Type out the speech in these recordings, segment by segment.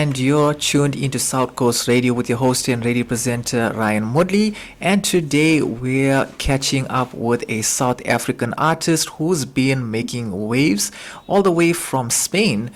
and you're tuned into South Coast Radio with your host and radio presenter Ryan Mudley. And today we're catching up with a South African artist who's been making waves all the way from Spain.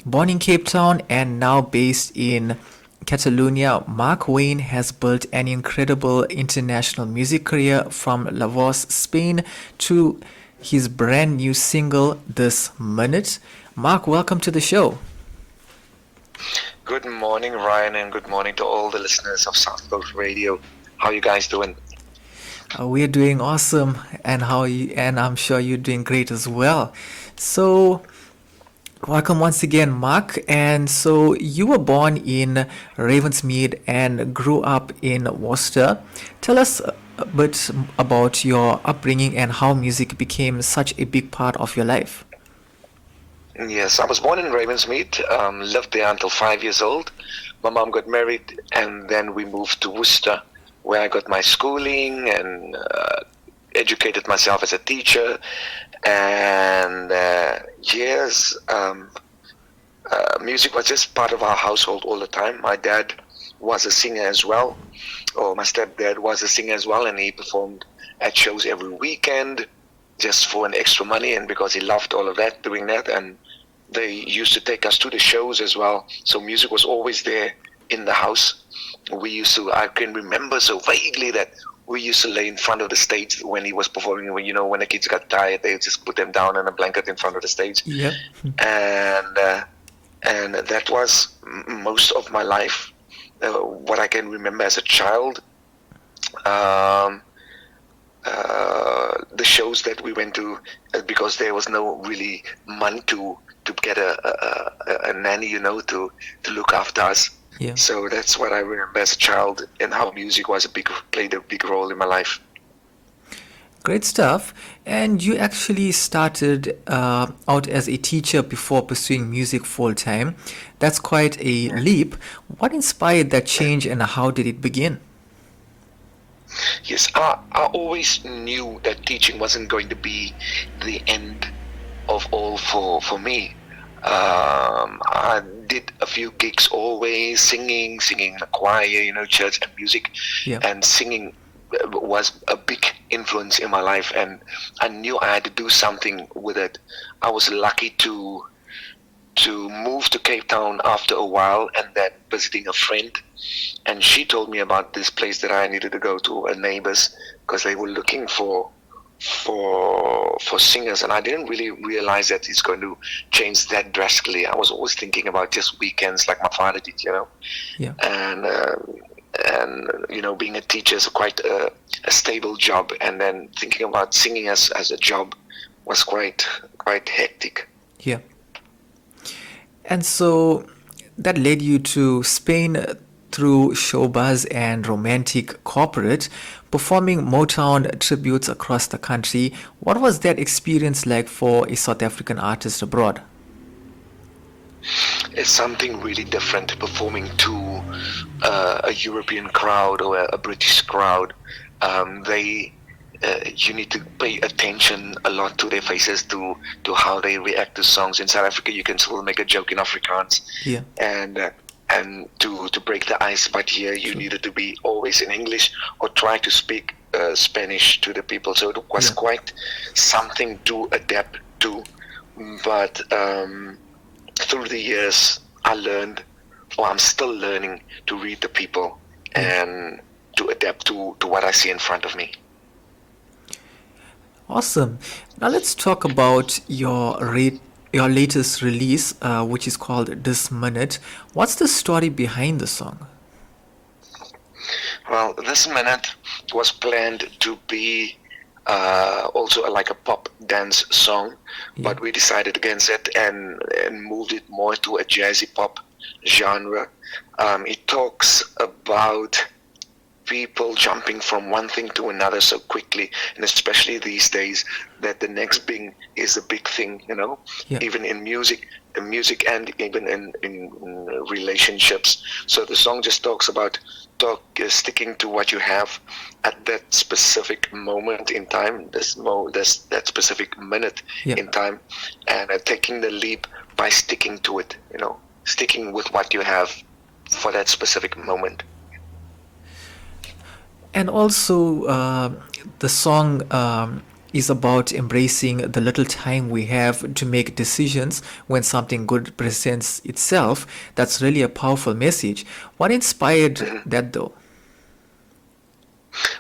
Born in Cape Town and now based in Catalonia, Mark Wayne has built an incredible international music career from Lavos, Spain to his brand new single, This Minute. Mark, welcome to the show. Good morning, Ryan, and good morning to all the listeners of South Coast Radio. How are you guys doing? We're doing awesome, and I'm sure you're doing great as well. So, welcome once again, Mark. And so, you were born in Ravensmead and grew up in Worcester. Tell us a bit about your upbringing and how music became such a big part of your life. Yes, I was born in Ravensmead, lived there until 5 years old. My mom got married, and then we moved to Worcester, where I got my schooling and educated myself as a teacher. And music was just part of our household all the time. My dad was a singer as well, or my stepdad was a singer as well, and he performed at shows every weekend just for an extra money, and because he loved all of that, doing that. And they used to take us to the shows as well, so music was always there in the house. I can remember so vaguely that we used to lay in front of the stage when he was performing. When the kids got tired, they just put them down on a blanket in front of the stage. Yep. And that was most of my life, what I can remember as a child. The shows that we went to, because there was no really money to get a nanny, to look after us. Yeah. So that's what I remember as a child, and how music played a big role in my life. Great stuff. And you actually started out as a teacher before pursuing music full time. That's quite a leap. What inspired that change, and how did it begin? Yes, I always knew that teaching wasn't going to be the end of all for me. I did a few gigs always, singing in a choir, church and music. Yeah. And singing was a big influence in my life, and I knew I had to do something with it. I was lucky to move to Cape Town after a while, and then visiting a friend, and she told me about this place that I needed to go to, a neighbor's, because they were looking for singers, and I didn't really realize that it's going to change that drastically. I was always thinking about just weekends, like my father did, Yeah. And being a teacher is quite a stable job, and then thinking about singing as a job was quite hectic. Yeah. And so that led you to Spain through Showbuzz and Romantic Corporate, performing Motown tributes across the country. What was that experience like for a South African artist abroad? It's something really different, performing to a European crowd or a British crowd. You need to pay attention a lot to their faces, to how they react to songs. In South Africa, you can still make a joke in Afrikaans, Yeah. and to break the ice. But here, you needed to be always in English or try to speak Spanish to the people. So it was quite something to adapt to. But through the years, I learned, or I'm still learning, to read the people and to adapt to what I see in front of me. Awesome. Now let's talk about your latest release, which is called This Minute. What's the story behind the song? Well, This Minute was planned to be also like a pop dance song, but we decided against it and moved it more to a jazzy pop genre. It talks about people jumping from one thing to another so quickly, and especially these days that the next thing is a big thing, even in music and even in relationships. So the song just talks about sticking to what you have at that specific moment in time, that specific minute in time, and taking the leap by sticking to it. sticking with what you have for that specific moment. And also, the song is about embracing the little time we have to make decisions when something good presents itself. That's really a powerful message. What inspired Mhm. that, though?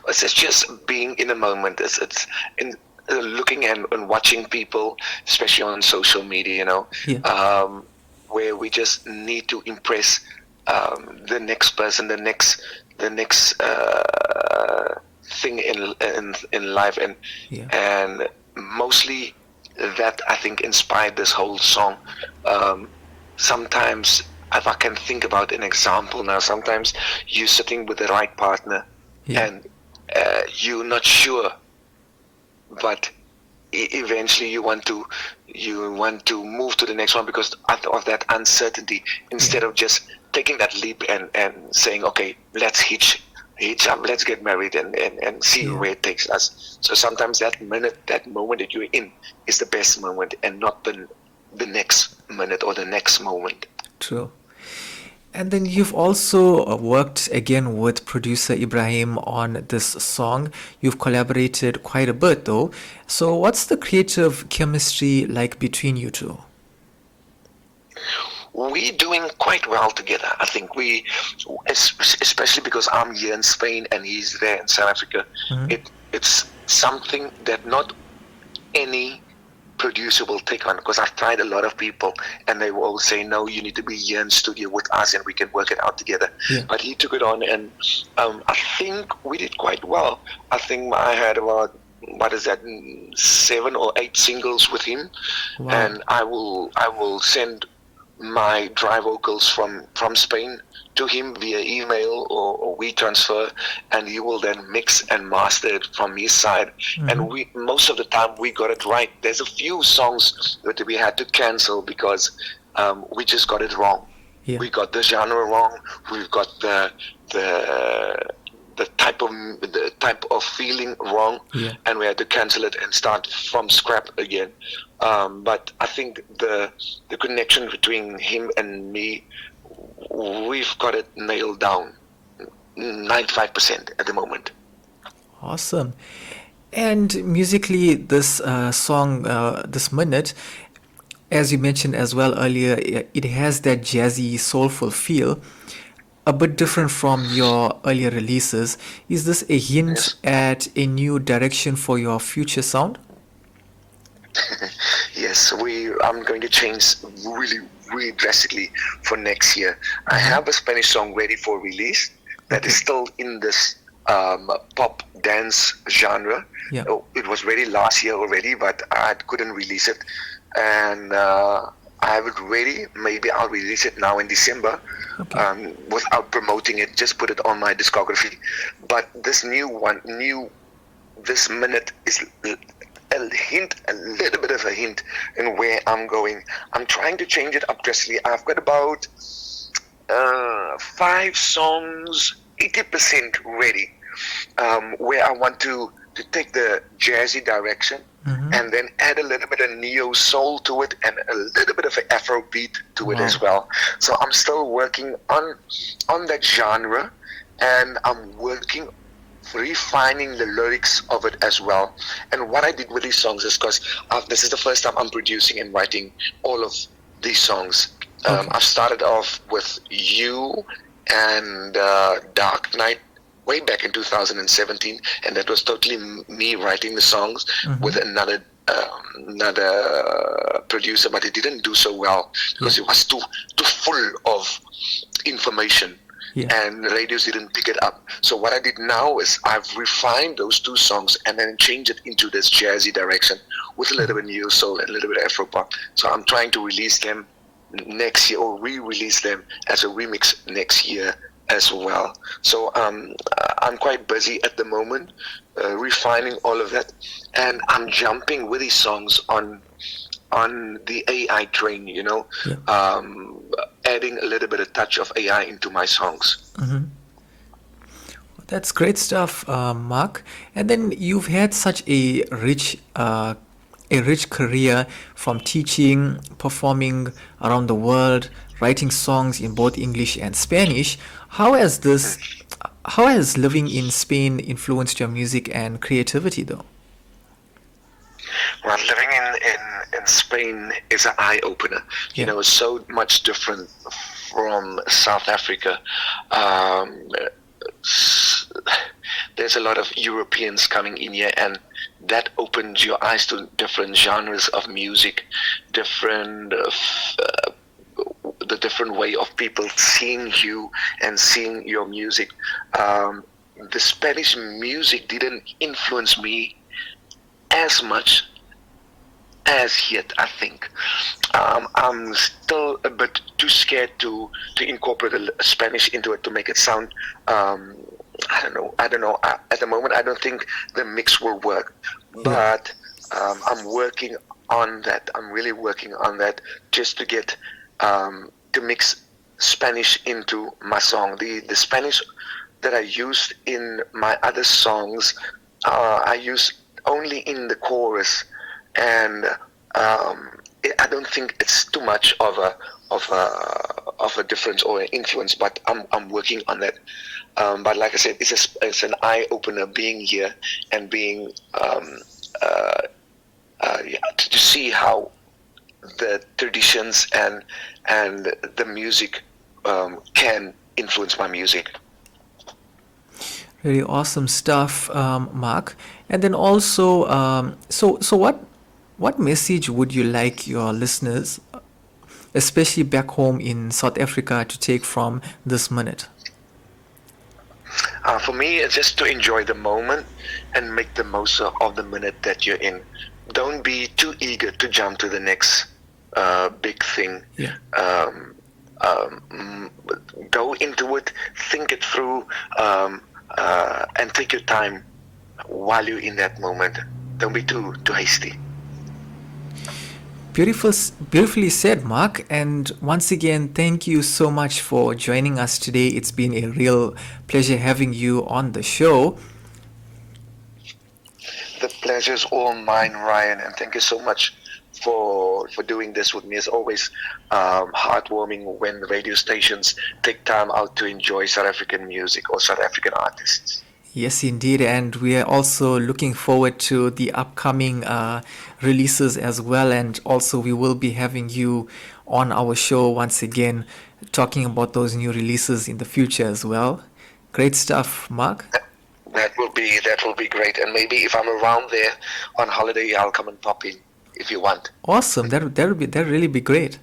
It's just being in a moment. It's in looking and watching people, especially on social media, Yeah, where we just need to impress the next person, the next thing in life, and yeah, and mostly that I think inspired this whole song. Um, Sometimes, if I can think about an example now, sometimes you're sitting with the right partner yeah, and you're not sure, but eventually you want to move to the next one because of that uncertainty. yeah, Instead of just taking that leap and saying, okay, let's hitch up, let's get married and see yeah. where it takes us. So sometimes that moment that you're in is the best moment, and not the next minute or the next moment. True. And then you've also worked again with producer Ibrahim on this song. You've collaborated quite a bit though. So, what's the creative chemistry like between you two? We're doing quite well together. I think especially because I'm here in Spain and he's there in South Africa. Mhm. It's something that not any producer will take on, because I've tried a lot of people and they will always say, no, you need to be here in studio with us and we can work it out together. Yeah. But he took it on, and I think we did quite well. I think I had about, what is that, 7 or 8 singles with him, Wow. and I will send my dry vocals from Spain to him via email or we transfer, and he will then mix and master it from his side. And Mhm. we, most of the time, we got it right. There's a few songs that we had to cancel because we just got it wrong. Yeah. We got the genre wrong. We've got the the type of feeling wrong, Yeah. and we had to cancel it and start from scrap again. But I think the connection between him and me, we've got it nailed down, 95% at the moment. Awesome. And musically, this song, this minute, as you mentioned as well earlier, it has that jazzy, soulful feel, a bit different from your earlier releases. Is this a hint Yes. at a new direction for your future sound? Yes, I'm going to change really, really drastically for next year. I Uh-huh. have a Spanish song ready for release that is Okay. still in this pop dance genre. Yeah. Oh, it was ready last year already, but I couldn't release it, and I have it ready. Maybe I'll release it now in December, Okay. without promoting it. Just put it on my discography. But this this minute is a little bit of a hint in where I'm going. I'm trying to change it up drastically. I've got about 5 songs, 80% ready, where I want to take the jazzy direction Mm-hmm. and then add a little bit of neo soul to it and a little bit of an Afro beat to it Wow. as well. So I'm still working on that genre, and I'm working refining the lyrics of it as well. And what I did with these songs is, because this is the first time I'm producing and writing all of these songs. Okay. I started off with You and Dark Night way back in 2017, and that was totally me writing the songs Mm-hmm. with another producer, but it didn't do so well Yeah. because it was too full of information, Yeah. and radios didn't pick it up. So what I did now is I've refined those 2 songs and then changed it into this jazzy direction with a little bit neo soul and a little bit of Afro pop. So I'm trying to release them next year, or re-release them as a remix next year as well. So I'm quite busy at the moment, refining all of that, and I'm jumping with these songs on the AI train. Yeah. Adding a little bit of touch of AI into my songs. Mm-hmm. That's great stuff, Mark. And then you've had such a rich career from teaching, performing around the world, writing songs in both English and Spanish. How has this, how has living in Spain influenced your music and creativity, though? Well, living in Spain is an eye opener. You Yeah. know, it's so much different from South Africa. Um, there's a lot of Europeans coming in here, and that opens your eyes to different genres of music, different the different way of people seeing you and seeing your music. The Spanish music didn't influence me as much as yet, I think. I'm still a bit too scared to incorporate Spanish into it to make it sound. I don't know. At the moment, I don't think the mix will work. But I'm working on that. I'm really working on that just to get to mix Spanish into my song. The Spanish that I used in my other songs, I use only in the chorus, and I don't think it's too much of a difference or an influence. But I'm working on that. But like I said, it's an eye opener being here and being to see how the traditions and the music can influence my music. Really awesome stuff, Mark. And then also, so what message would you like your listeners, especially back home in South Africa, to take from this minute? For me, it's just to enjoy the moment and make the most of the minute that you're in. Don't be too eager to jump to the next big thing. Yeah. Go into it, think it through, and take your time while you're in that moment. Don't be too hasty. Beautifully said, Mark. And once again, thank you so much for joining us today. It's been a real pleasure having you on the show. The pleasure's all mine, Ryan, and thank you so much for doing this with me. It's always heartwarming when radio stations take time out to enjoy South African music or South African artists. Yes, indeed. And we are also looking forward to the upcoming releases as well. And also, we will be having you on our show once again, talking about those new releases in the future as well. Great stuff, Mark. That will be great. And maybe if I'm around there on holiday, I'll come and pop in if you want. Awesome. That'd really be great.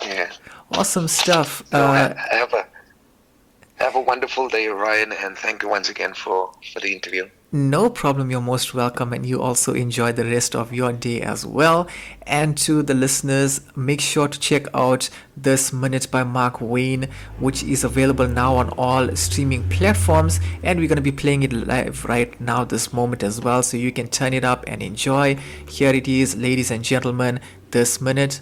Yeah. Awesome stuff. Have a wonderful day, Ryan, and thank you once again for the interview. No problem. You're most welcome, and you also enjoy the rest of your day as well. And to the listeners, make sure to check out This Minute by Mark Wayne, which is available now on all streaming platforms, and we're going to be playing it live right now this moment as well, so you can turn it up and enjoy. Here it is, ladies and gentlemen, This Minute.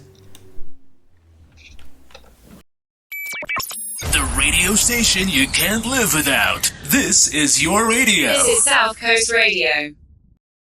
The radio station you can't live without. This is your radio. This is South Coast Radio.